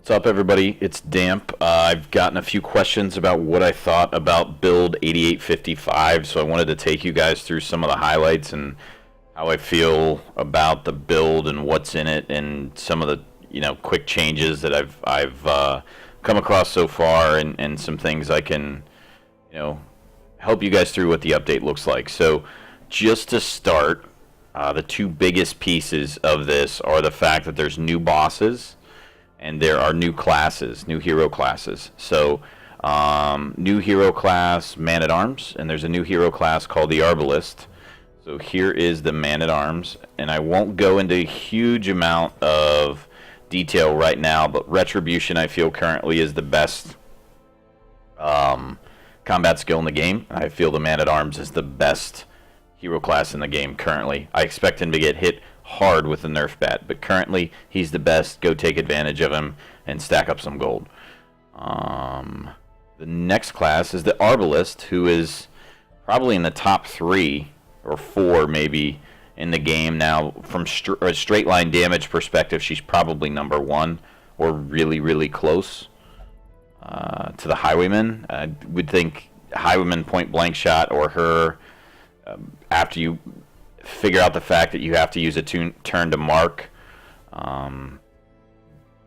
What's up, everybody? It's Damp. I've gotten a few questions about what I thought about build 8855, so I wanted to take you guys through some of the highlights and how I feel about the build and what's in it, and some of the quick changes that I've come across so far, and some things I can help you guys through what the update looks like. So, just to start, the two biggest pieces of this are the fact that there's new bosses. And there are new classes, new hero classes. So, new hero class, Man-at-Arms, and there's a new hero class called the Arbalist. So here is the Man-at-Arms, and I won't go into a huge amount of detail right now, but Retribution, I feel, currently is the best combat skill in the game. I feel the Man-at-Arms is the best hero class in the game currently. I expect him to get hit hard with the nerf bat, but currently he's the best. Go take advantage of him and stack up some gold. The next class is the Arbalist, who is probably in the top 3 or 4 maybe in the game now. From a straight line damage perspective, she's probably number 1 or really close to the Highwayman. I would think Highwayman point blank shot, or her after you figure out the fact that you have to use a turn to mark.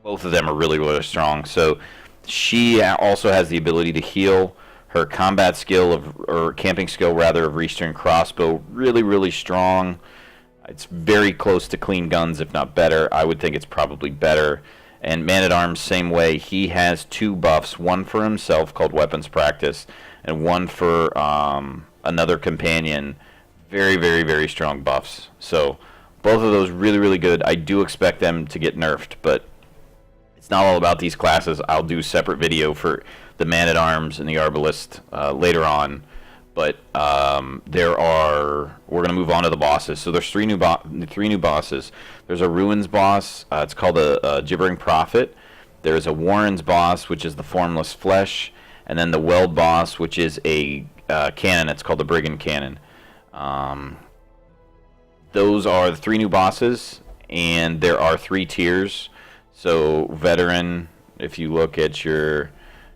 Both of them are really strong. So she also has the ability to heal. Her combat skill or camping skill rather, of Restrained Crossbow, really strong. It's very close to clean guns, if not better. I would think it's probably better. And Man-at-Arms, same way. He has 2 buffs, one for himself called Weapons Practice, and one for another companion. Very strong buffs. So both of those really good. I do expect them to get nerfed, but it's not all about these classes. I'll do a separate video for the Man-at-Arms and the Arbalist later on. But we're going to move on to the bosses. So there's three new bosses. There's a Ruins boss. It's called a Gibbering Prophet. There's a Warren's boss, which is the Formless Flesh. And then the Weld boss, which is a cannon. It's called the Brigand Cannon. Those are the 3 new bosses, and there are 3 tiers. So Veteran, if you look at your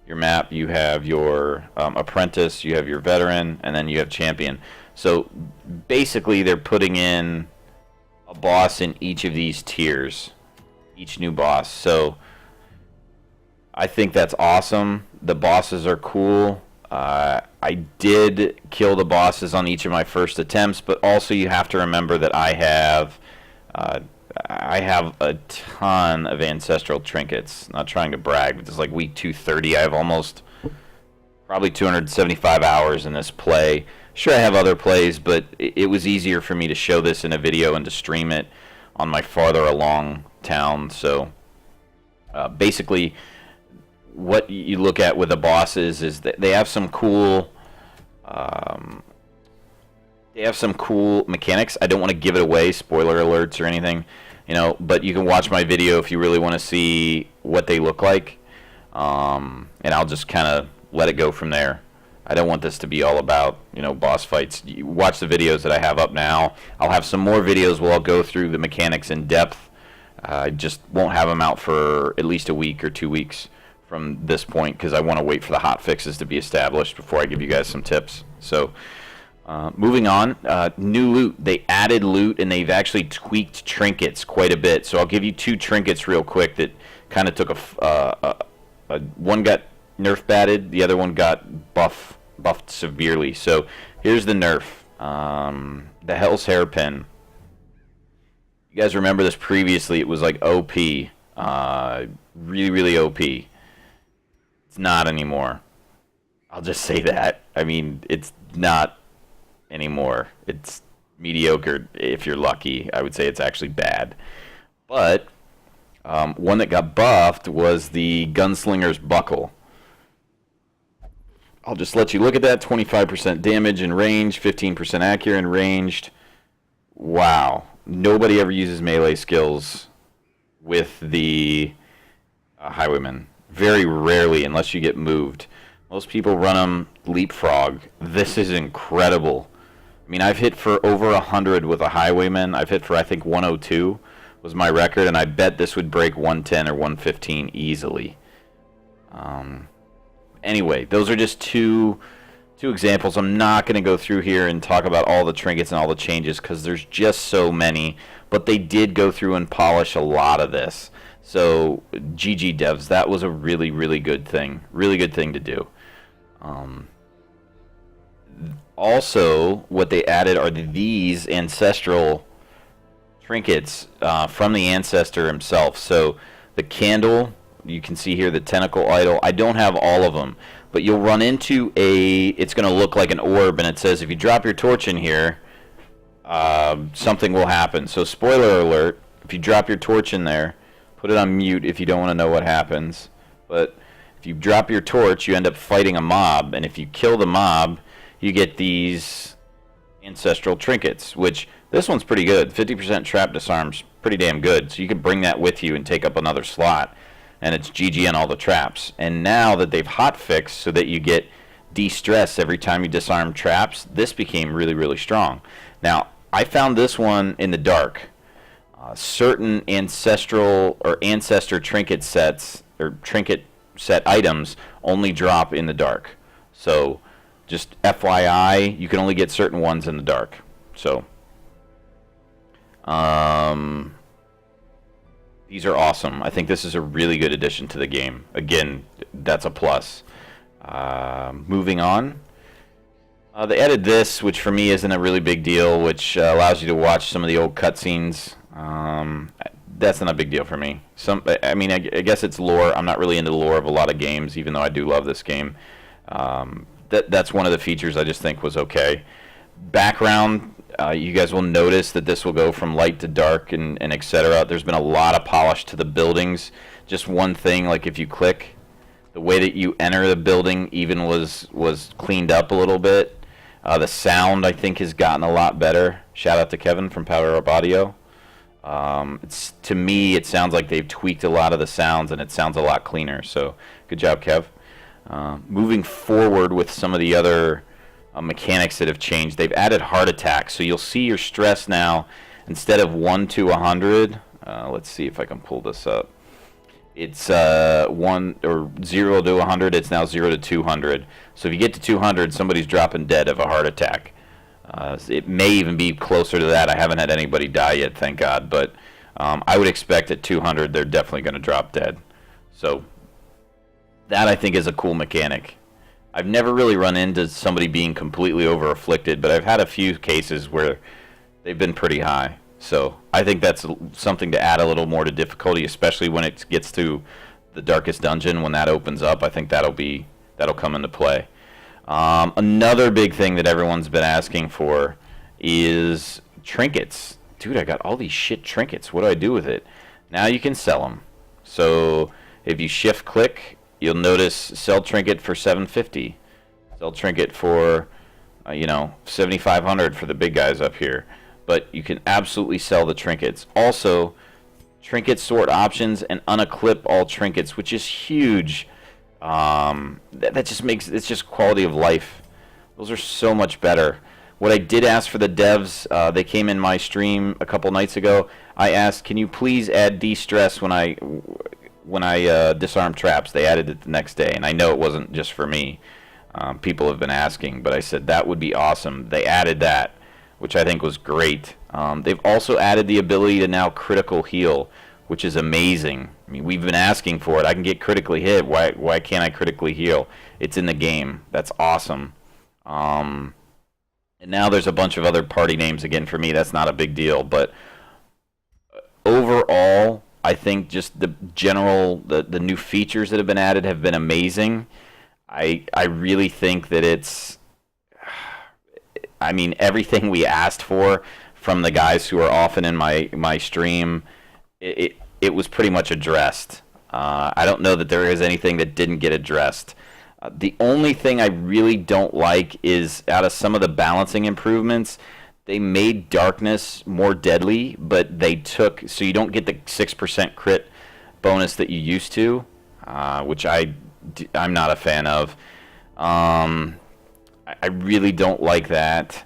map, you have your Apprentice, you have your Veteran, and then you have Champion. So basically they're putting in a boss in each of these tiers, each new boss. So I think that's awesome. The bosses are cool. I did kill the bosses on each of my first attempts, but also you have to remember that I have a ton of Ancestral trinkets. Not trying to brag, but it's like week 230. I have probably 275 hours in this play. Sure, I have other plays, but it was easier for me to show this in a video and to stream it on my farther along town. So basically, what you look at with the bosses is that they have some cool mechanics. I don't want to give it away, spoiler alerts or anything, but you can watch my video if you really want to see what they look like, and I'll just kind of let it go from there. I don't want this to be all about boss fights. You watch the videos that I have up now. I'll have some more videos where I'll go through the mechanics in depth. I just won't have them out for at least a week or 2 weeks from this point, because I want to wait for the hot fixes to be established before I give you guys some tips. So moving on, new loot. They added loot, and they've actually tweaked trinkets quite a bit. So I'll give you 2 trinkets real quick that kind of took one got nerf batted, the other one got buffed severely. So here's the nerf. The Hell's Hairpin. You guys remember this previously? It was like OP, really OP. It's not anymore. I'll just say that. I mean, it's not anymore. It's mediocre if you're lucky. I would say it's actually bad. But one that got buffed was the Gunslinger's Buckle. I'll just let you look at that. 25% damage in range, 15% accurate and ranged. Wow. Nobody ever uses melee skills with the Highwayman. Very rarely, unless you get moved. Most people run them leapfrog. This is incredible. I mean, I've hit for over 100 with a Highwayman. I've hit for, I think, 102 was my record, and I bet this would break 110 or 115 easily. Anyway, those are just two examples. I'm not going to go through here and talk about all the trinkets and all the changes because there's just so many, but they did go through and polish a lot of this. So GG devs, that was a really, really good thing. Really good thing to do. Also, what they added are these ancestral trinkets from the ancestor himself. So the candle, you can see here the tentacle idol. I don't have all of them, but you'll run into it's going to look like an orb, and it says if you drop your torch in here, something will happen. So spoiler alert, if you drop your torch in there, put it on mute if you don't want to know what happens. But if you drop your torch, you end up fighting a mob, and if you kill the mob, you get these ancestral trinkets, which this one's pretty good. 50% trap disarm's pretty damn good, so you can bring that with you and take up another slot, and it's GG on all the traps. And now that they've hotfixed so that you get de-stress every time you disarm traps, this became really, really strong. Now, I found this one in the dark. Certain ancestral or ancestor trinket sets or trinket set items only drop in the dark. So just FYI, you can only get certain ones in the dark. So these are awesome. I think this is a really good addition to the game. Again, that's a plus. Moving on. They added this, which for me isn't a really big deal, which allows you to watch some of the old cutscenes. That's not a big deal for me. I mean, I guess it's lore. I'm not really into the lore of a lot of games, even though I do love this game. That's one of the features I just think was okay. Background, you guys will notice that this will go from light to dark and etc. There's been a lot of polish to the buildings. Just one thing, like if you click, the way that you enter the building even was cleaned up a little bit. The sound, I think, has gotten a lot better. Shout out to Kevin from Power Up Audio. To me, it sounds like they've tweaked a lot of the sounds, and it sounds a lot cleaner. So, good job, Kev. Moving forward with some of the other mechanics that have changed, they've added heart attacks. So you'll see your stress now, instead of 1 to 100. Let's see if I can pull this up. It's 1 or 0 to 100. It's now 0 to 200. So if you get to 200, somebody's dropping dead of a heart attack. It may even be closer to that. I haven't had anybody die yet, thank God. But I would expect at 200, they're definitely going to drop dead. So that, I think, is a cool mechanic. I've never really run into somebody being completely over-afflicted, but I've had a few cases where they've been pretty high. So I think that's something to add a little more to difficulty, especially when it gets to the darkest dungeon. When that opens up, I think that'll come into play. Another big thing that everyone's been asking for is trinkets. Dude, I got all these shit trinkets. What do I do with it? Now you can sell them. So if you shift click, you'll notice sell trinket for $750. Sell trinket for 7,500 for the big guys up here. But you can absolutely sell the trinkets. Also, trinket sort options and unequip all trinkets, which is huge. That just makes it's just quality of life. Those are so much better. What I did ask for the devs, they came in my stream a couple nights ago. I asked, can you please add de-stress when I disarm traps? They added it the next day, and I know it wasn't just for me. People have been asking, but I said that would be awesome. They added that, which I think was great. They've also added the ability to now critical heal, which is amazing. I mean, we've been asking for it. I can get critically hit. Why can't I critically heal? It's in the game. That's awesome. And now there's a bunch of other party names again for me. That's not a big deal, but overall, I think just the the new features that have been added have been amazing. I really think that it's, I mean, everything we asked for from the guys who are often in my stream, it was pretty much addressed. I don't know that there is anything that didn't get addressed. The only thing I really don't like is, out of some of the balancing improvements, they made darkness more deadly, but they took, so you don't get the 6% crit bonus that you used to, which I'm not a fan of. I really don't like that.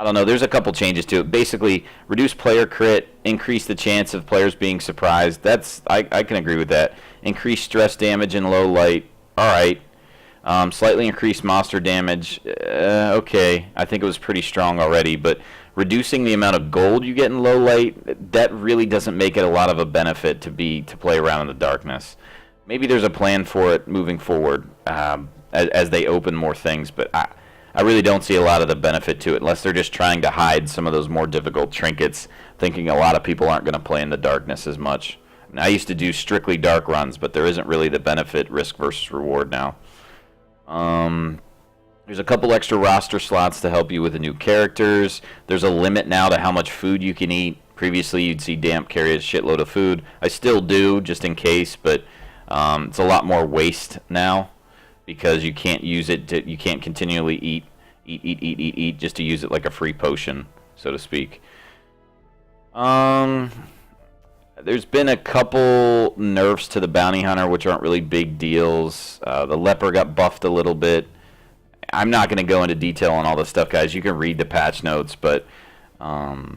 I don't know. There's a couple changes to it. Basically, reduce player crit, increase the chance of players being surprised. I can agree with that. Increase stress damage in low light. All right. Slightly increased monster damage. Okay. I think it was pretty strong already, but reducing the amount of gold you get in low light, that really doesn't make it a lot of a benefit to play around in the darkness. Maybe there's a plan for it moving forward as they open more things, but I really don't see a lot of the benefit to it unless they're just trying to hide some of those more difficult trinkets, thinking a lot of people aren't going to play in the darkness as much. And I used to do strictly dark runs, but there isn't really the benefit risk versus reward now. There's a couple extra roster slots to help you with the new characters. There's a limit now to how much food you can eat. Previously, you'd see Damp carry a shitload of food. I still do, just in case, but it's a lot more waste now because you can't use it. You can't continually eat just to use it like a free potion, so to speak. There's been a couple nerfs to the bounty hunter, which aren't really big deals. The leper got buffed a little bit. I'm not going to go into detail on all this stuff, guys. You can read the patch notes, but a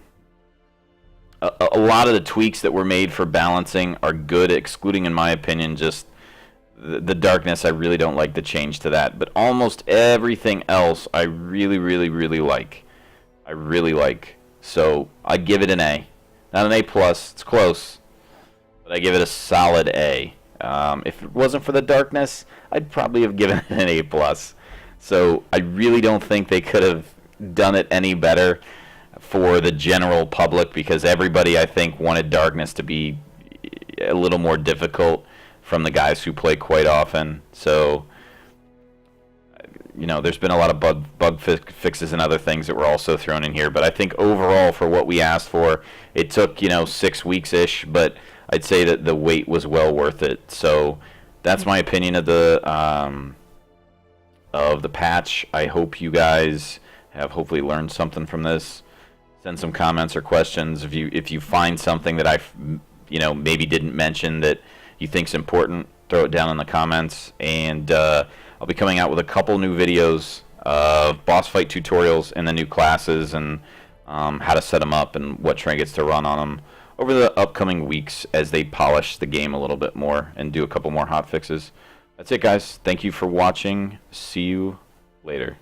lot of the tweaks that were made for balancing are good, excluding, in my opinion, just the darkness. I really don't like the change to that. But almost everything else I really, really, really like. I really like. So I give it an A. Not an A+. It's close. But I give it a solid A. If it wasn't for the darkness, I'd probably have given it an A+. So I really don't think they could have done it any better for the general public because everybody, I think, wanted darkness to be a little more difficult from the guys who play quite often. So, you know, there's been a lot of bug fixes and other things that were also thrown in here. But I think overall, for what we asked for, it took, 6 weeks-ish, but I'd say that the wait was well worth it. So that's my opinion of the patch. I hope you guys have hopefully learned something from this. Send some comments or questions if you find something that I maybe didn't mention that you think's important. Throw it down in the comments, and I'll be coming out with a couple new videos of boss fight tutorials and the new classes and how to set them up and what trinkets to run on them over the upcoming weeks as they polish the game a little bit more and do a couple more hot fixes. That's it, guys. Thank you for watching. See you later.